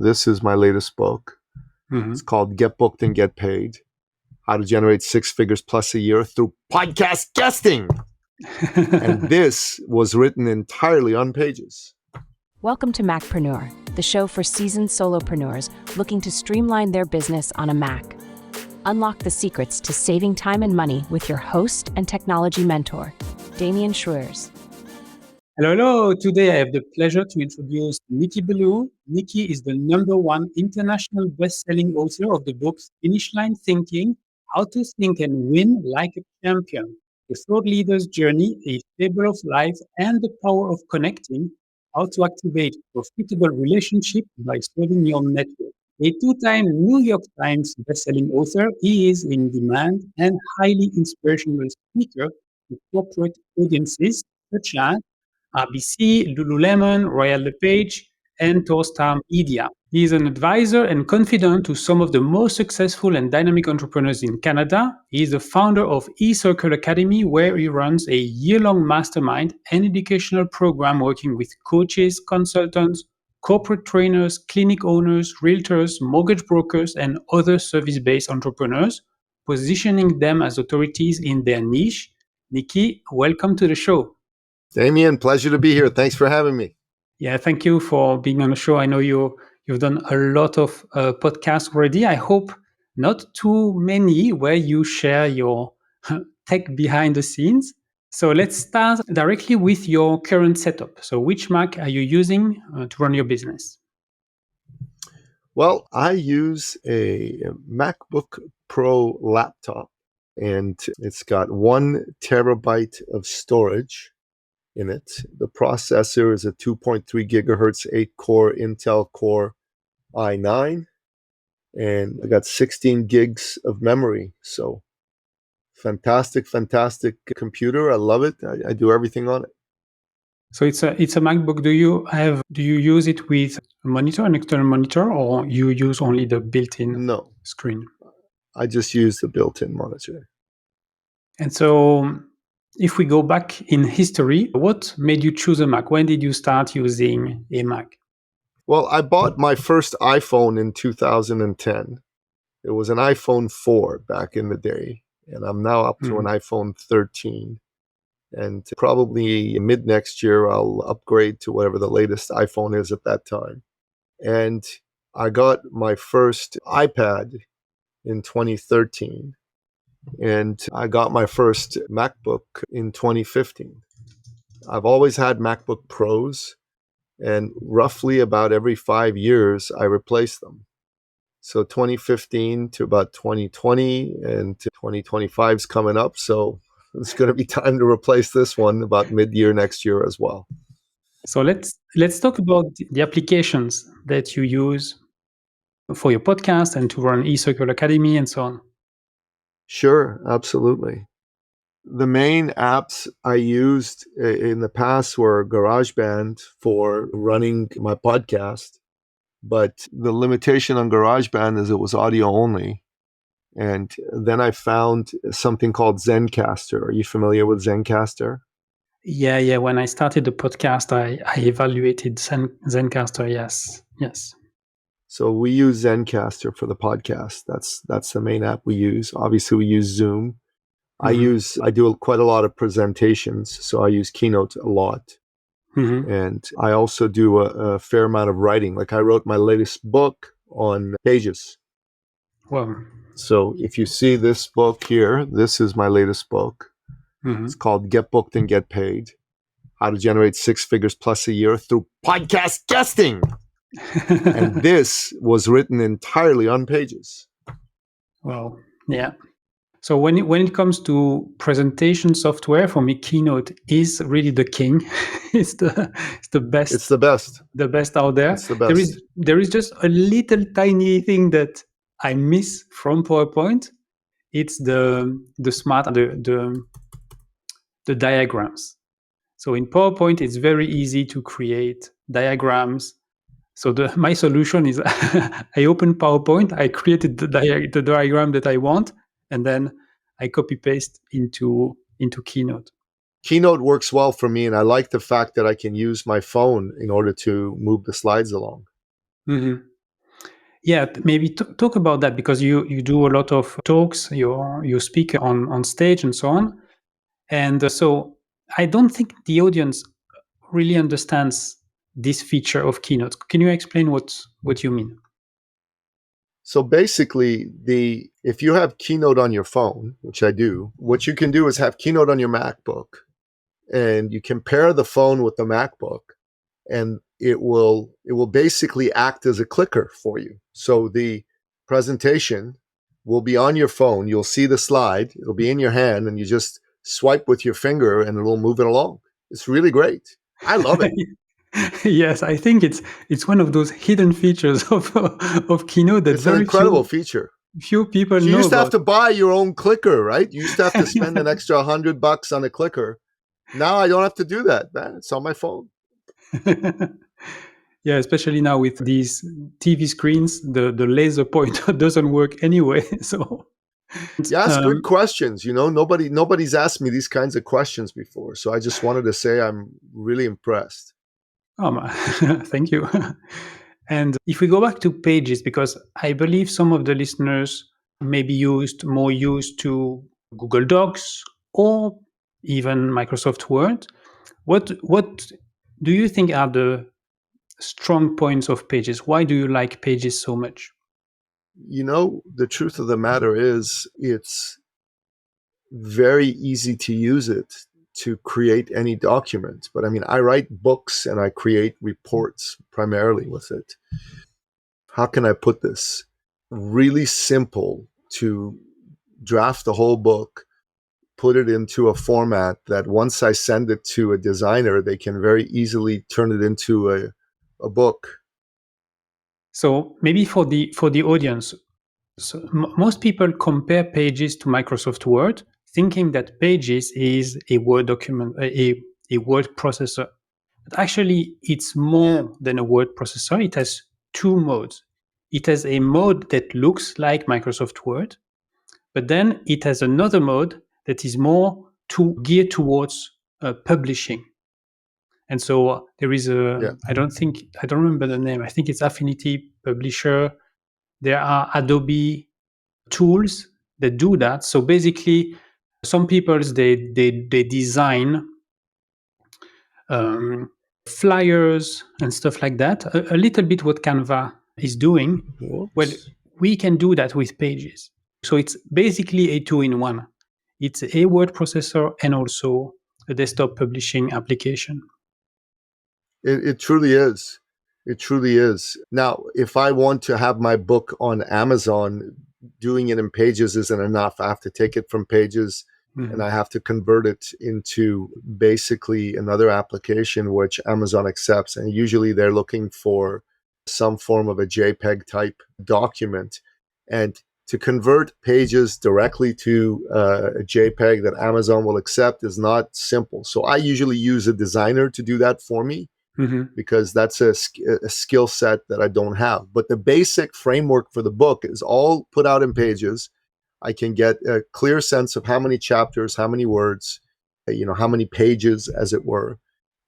This is my latest book. It's called Get Booked and Get Paid: How to Generate Six Figures Plus a Year Through Podcast Guesting. And this was written entirely on Pages. Welcome to Macpreneur, the show for seasoned solopreneurs looking to streamline their business on a Mac. Unlock the secrets to saving time and money with your host and technology mentor, Damien Schroers. Hello. Today I have the pleasure to introduce Nicky Billou. Nicky is the #1 international best-selling author of the books Finish Line Thinking, How to Think and Win Like a Champion, The Thought Leader's Journey, A Fable of Life, and The Power of Connecting, How to Activate Profitable Relationship by Serving Your Network. A 2-time New York Times best-selling author, he is in demand and highly inspirational speaker to corporate audiences such as RBC, Lululemon, Royal LePage, and Torstar Media. He is an advisor and confidant to some of the most successful and dynamic entrepreneurs in Canada. He is the founder of eCircle Academy, where he runs a year-long mastermind and educational program working with coaches, consultants, corporate trainers, clinic owners, realtors, mortgage brokers, and other service-based entrepreneurs, positioning them as authorities in their niche. Nicky, welcome to the show. Damien, pleasure to be here. Thanks for having me. Yeah, thank you for being on the show. I know you've done a lot of podcasts already. I hope not too many where you share your tech behind the scenes. So let's start directly with your current setup. So which Mac are you using to run your business? Well, I use a MacBook Pro laptop, and it's got 1 terabyte of storage in it. The processor is a 2.3 gigahertz 8-core Intel Core i9, and I got 16 gigs of memory. So fantastic computer. I love it. I do everything on it. So it's a MacBook. Do you use it with a monitor, an external monitor, or you use only the built-in No, screen? I just use the built-in monitor. And so if we go back in history, what made you choose a Mac? When did you start using a Mac? Well, I bought my first iPhone in 2010. It was an iPhone 4 back in the day, and I'm now up to an iPhone 13. And probably mid next year, I'll upgrade to whatever the latest iPhone is at that time. And I got my first iPad in 2013. And I got my first MacBook in 2015. I've always had MacBook Pros, and roughly about every 5 years, I replace them. So 2015 to about 2020, and 2025 is coming up. So it's going to be time to replace this one about mid-year next year as well. So let's talk about the applications that you use for your podcast and to run eCircle Academy and so on. Sure, absolutely. The main apps I used in the past were GarageBand for running my podcast, but the limitation on GarageBand is it was audio only. And then I found something called Zencastr. Are you familiar with Zencastr? Yeah. When I started the podcast, I evaluated Zencastr. Yes. So we use Zencastr for the podcast. That's the main app we use. Obviously, we use Zoom. I do quite a lot of presentations, so I use Keynote a lot. And I also do a fair amount of writing. Like I wrote my latest book on Pages. Wow. So if you see this book here, this is my latest book. It's called Get Booked and Get Paid: How to Generate 6 Figures Plus a Year Through Podcast Guesting. And this was written entirely on Pages. Wow. Yeah. So when it comes to presentation software, for me, Keynote is really the king. It's the best. It's the best. The best out there. It's the best. There is just a little tiny thing that I miss from PowerPoint. It's the diagrams. So in PowerPoint, it's very easy to create diagrams. So my solution is I open PowerPoint, I created the diagram that I want, and then I copy paste into Keynote. Keynote works well for me, and I like the fact that I can use my phone in order to move the slides along. Yeah, maybe talk about that, because you do a lot of talks, you speak on stage and so on. And so I don't think the audience really understands this feature of Keynote. Can you explain what you mean? So basically, if you have Keynote on your phone, which I do, what you can do is have Keynote on your MacBook, and you can pair the phone with the MacBook, and it will basically act as a clicker for you. So the presentation will be on your phone. You'll see the slide. It'll be in your hand, and you just swipe with your finger, and it'll move it along. It's really great. I love it. Yes, I think it's one of those hidden features of Keynote that It's an very incredible feature. few people So you know used to have about. to buy your own clicker, right? You used to have to spend an extra $100 on a clicker. Now I don't have to do that, man. It's on my phone. Yeah, especially now with these TV screens, the laser pointer doesn't work anyway. So You ask good um, questions. Nobody's asked me these kinds of questions before. So I just wanted to say I'm really impressed. thank you. And if we go back to Pages, because I believe some of the listeners may be more used to Google Docs or even Microsoft Word. What do you think are the strong points of Pages? Why do you like Pages so much? The truth of the matter is it's very easy to use it to create any document. But I mean, I write books and I create reports primarily with it. How can I put this? Really simple to draft the whole book, put it into a format that once I send it to a designer, they can very easily turn it into a book. So maybe for the audience, so most people compare Pages to Microsoft Word, thinking that Pages is a Word document, a word processor. But actually, it's more than a word processor. It has two modes. It has a mode that looks like Microsoft Word, but then it has another mode that is more geared towards publishing. And so there is Yeah. I don't remember the name. I think it's Affinity Publisher. There are Adobe tools that do that. So basically, some people they design um, flyers and stuff like that. A little bit what Canva is doing. Well, Whoops. we can do that with Pages. So it's basically a two-in-one. It's a word processor and also a desktop publishing application. It truly is. It truly is. Now, if I want to have my book on Amazon, doing it in Pages isn't enough. I have to take it from Pages and I have to convert it into basically another application which Amazon accepts. And usually they're looking for some form of a JPEG type document. And to convert Pages directly to a JPEG that Amazon will accept is not simple. So I usually use a designer to do that for me, because that's a skill set that I don't have. But the basic framework for the book is all put out in Pages. I can get a clear sense of how many chapters, how many words, how many pages, as it were.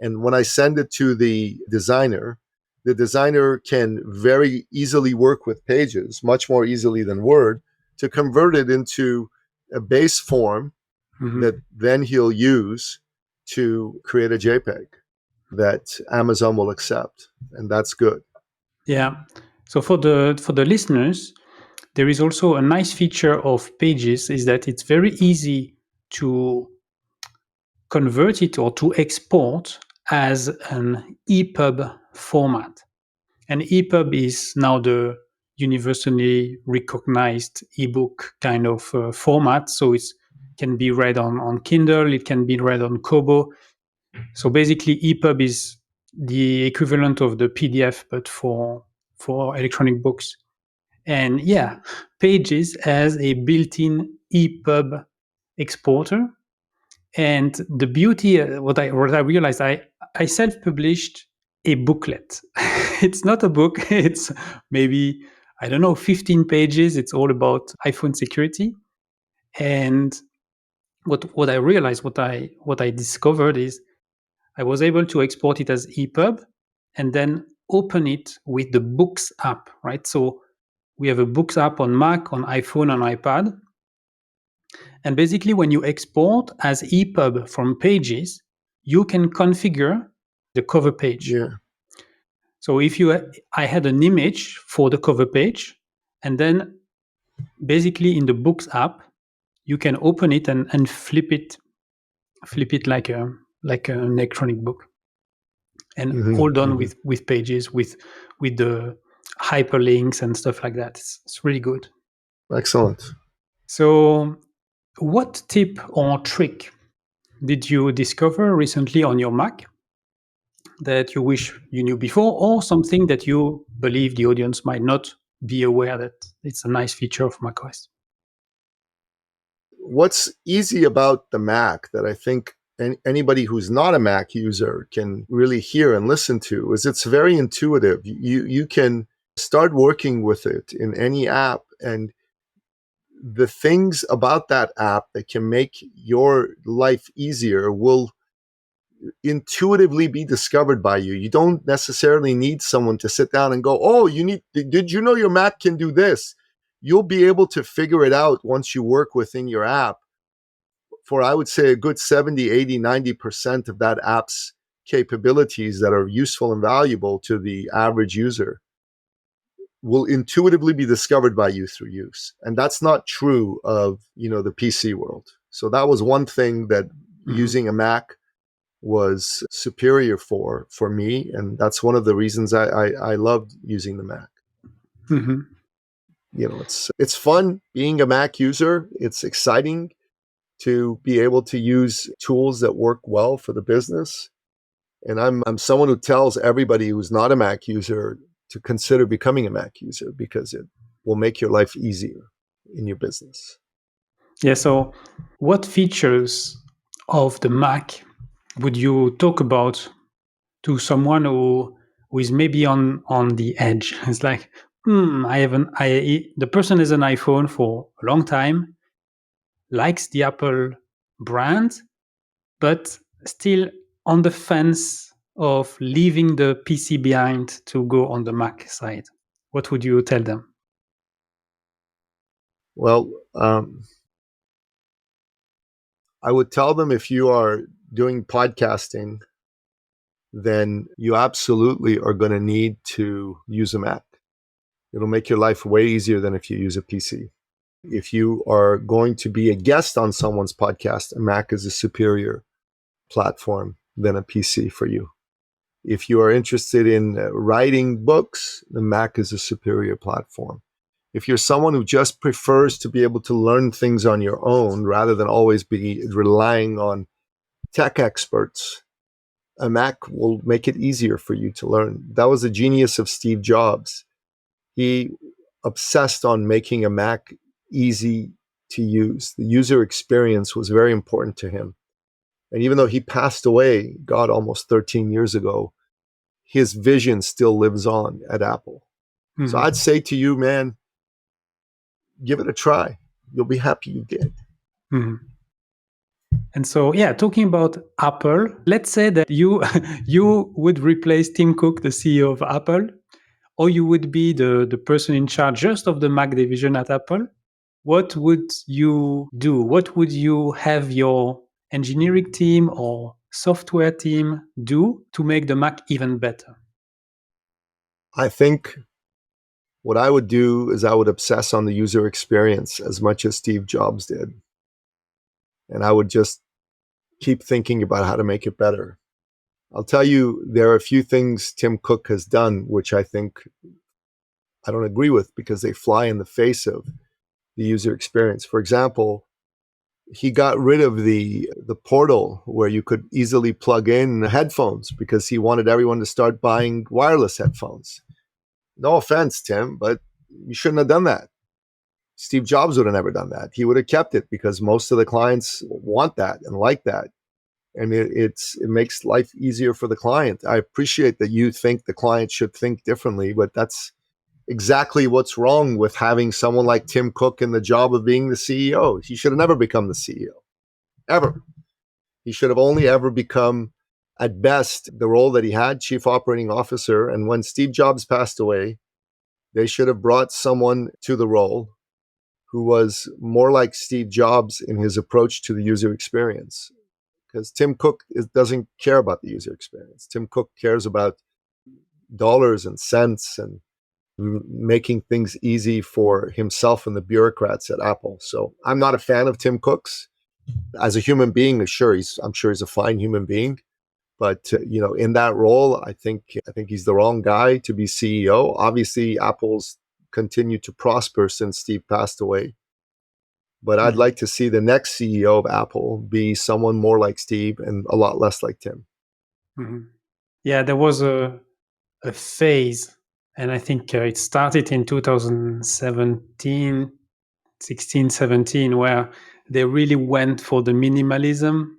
And when I send it to the designer can very easily work with Pages, much more easily than Word, to convert it into a base form that then he'll use to create a JPEG that Amazon will accept. And that's good. Yeah. So for the listeners, there is also a nice feature of Pages is that it's very easy to convert it or to export as an EPUB format. And EPUB is now the universally recognized ebook kind of format. So it can be read on Kindle, it can be read on Kobo. So basically, EPUB is the equivalent of the PDF, but for electronic books. And yeah, Pages has a built-in EPUB exporter. And the beauty, what I realized, I self-published a booklet. It's not a book. It's maybe, I don't know, 15 pages. It's all about iPhone security. And what I realized, what I discovered is I was able to export it as EPUB and then open it with the Books app, right? So We have a books app on Mac, on iPhone, on iPad. And basically, when you export as EPUB from Pages, you can configure the cover page. Yeah. So if I had an image for the cover page, and then basically in the Books app, you can open it and flip it like an electronic book, and all done with Pages, with the hyperlinks and stuff like that. It's really good. Excellent. So, what tip or trick did you discover recently on your Mac that you wish you knew before, or something that you believe the audience might not be aware that it's a nice feature of macOS? What's easy about the Mac that I think anybody who's not a Mac user can really hear and listen to is it's very intuitive. You can start working with it in any app, and the things about that app that can make your life easier will intuitively be discovered by you. You don't necessarily need someone to sit down and go, oh, did you know your Mac can do this? You'll be able to figure it out once you work within your app. For, I would say, a good 70, 80, 90% of that app's capabilities that are useful and valuable to the average user will intuitively be discovered by you through use. And that's not true of, the PC world. So that was one thing that using a Mac was superior for me. And that's one of the reasons I loved using the Mac. Mm-hmm. It's fun being a Mac user. It's exciting to be able to use tools that work well for the business. And I'm someone who tells everybody who's not a Mac user to consider becoming a Mac user, because it will make your life easier in your business. Yeah, so what features of the Mac would you talk about to someone who is maybe on the edge? It's like, the person has an iPhone for a long time, likes the Apple brand, but still on the fence of leaving the PC behind to go on the Mac side. What would you tell them? Well, I would tell them, if you are doing podcasting, then you absolutely are going to need to use a Mac. It'll make your life way easier than if you use a PC. If you are going to be a guest on someone's podcast, a Mac is a superior platform than a PC for you. If you are interested in writing books, the Mac is a superior platform. If you're someone who just prefers to be able to learn things on your own rather than always be relying on tech experts, a Mac will make it easier for you to learn. That was the genius of Steve Jobs. He obsessed on making a Mac easy to use. The user experience was very important to him. And even though he passed away, God, almost 13 years ago, his vision still lives on at Apple. Mm-hmm. So I'd say to you, man, give it a try. You'll be happy you did. Mm-hmm. And so, talking about Apple, let's say that you would replace Tim Cook, the CEO of Apple, or you would be the person in charge just of the Mac division at Apple. What would you do? What would you have your engineering team or software team do to make the Mac even better? I think what I would do is I would obsess on the user experience as much as Steve Jobs did. And I would just keep thinking about how to make it better. I'll tell you, there are a few things Tim Cook has done which I think I don't agree with, because they fly in the face of the user experience. For example, he got rid of the portal where you could easily plug in headphones, because he wanted everyone to start buying wireless headphones. No offense, Tim, but you shouldn't have done that. Steve Jobs would have never done that. He would have kept it, because most of the clients want that and like that. And it makes life easier for the client. I appreciate that you think the client should think differently, but that's exactly what's wrong with having someone like Tim Cook in the job of being the CEO. He should have never become the CEO, ever. He should have only ever become, at best, the role that he had, Chief Operating Officer. And when Steve Jobs passed away, They should have brought someone to the role who was more like Steve Jobs in his approach to the user experience. Because Tim Cook doesn't care about the user experience. Tim Cook cares about dollars and cents and making things easy for himself and the bureaucrats at Apple. So I'm not a fan of Tim Cook's. As a human being, I'm sure he's a fine human being. But in that role, I think he's the wrong guy to be CEO. Obviously, Apple's continued to prosper since Steve passed away. But I'd like to see the next CEO of Apple be someone more like Steve and a lot less like Tim. Mm-hmm. Yeah, there was a phase, and I think it started in 2017, 16, 17, where they really went for the minimalism,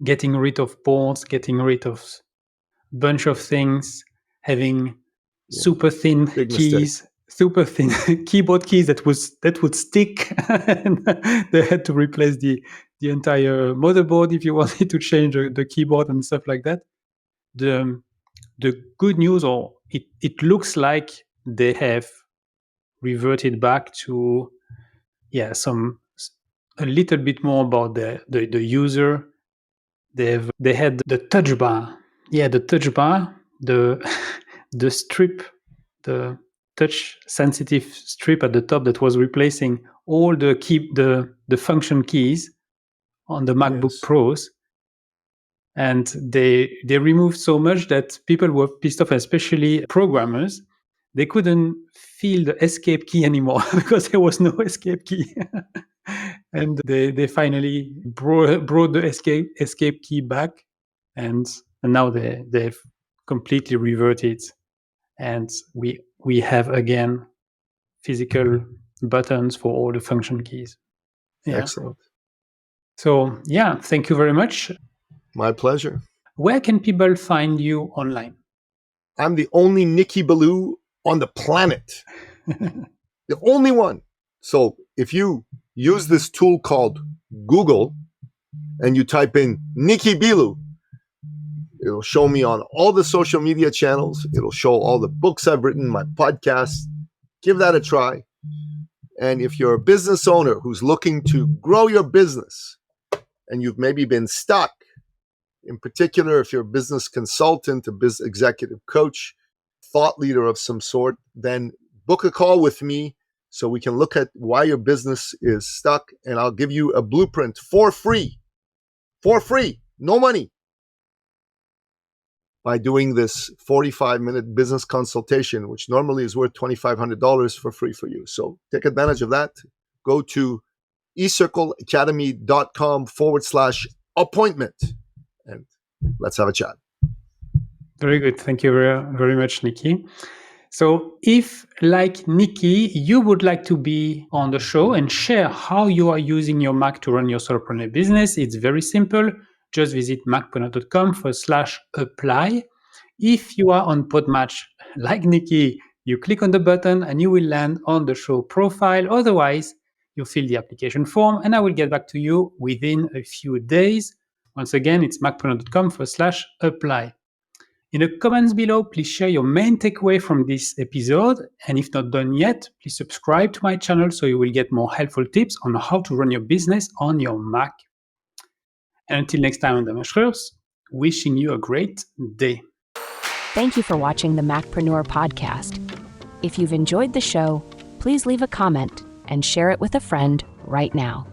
getting rid of boards, getting rid of a bunch of things, having super thin Big keys, mistake. super thin keyboard keys that would stick. And they had to replace the entire motherboard if you wanted to change the keyboard and stuff like that. The good news, or it looks like they have reverted back to a little bit more about the user. They had the touch bar. Yeah, the touch bar, the strip, the touch sensitive strip at the top that was replacing all the function keys on the MacBook Pros. And they removed so much that people were pissed off, especially programmers. They couldn't feel the escape key anymore because there was no escape key. And they finally brought the escape key back, and now they've completely reverted, and we have again physical buttons for all the function keys. Yeah. Excellent. So yeah, thank you very much. My pleasure. Where can people find you online? I'm the only Nicky Billou on the planet. The only one. So if you use this tool called Google and you type in Nicky Billou, it'll show me on all the social media channels. It'll show all the books I've written, my podcast. Give that a try. And if you're a business owner who's looking to grow your business and you've maybe been stuck, in particular, if you're a business consultant, a business executive coach, thought leader of some sort, then book a call with me so we can look at why your business is stuck, and I'll give you a blueprint for free, no money, by doing this 45-minute business consultation, which normally is worth $2,500 for free for you. So take advantage of that. Go to ecircleacademy.com/appointment. And let's have a chat. Very good. Thank you very, very much, Nicky. So if, like Nicky, you would like to be on the show and share how you are using your Mac to run your solopreneur business, it's very simple. Just visit macpreneur.com/apply. If you are on Podmatch, like Nicky, you click on the button and you will land on the show profile. Otherwise, you fill the application form and I will get back to you within a few days. Once again, it's macpreneur.com/apply. In the comments below, please share your main takeaway from this episode. And if not done yet, please subscribe to my channel so you will get more helpful tips on how to run your business on your Mac. And until next time on the Macpreneurs, wishing you a great day. Thank you for watching the Macpreneur podcast. If you've enjoyed the show, please leave a comment and share it with a friend right now.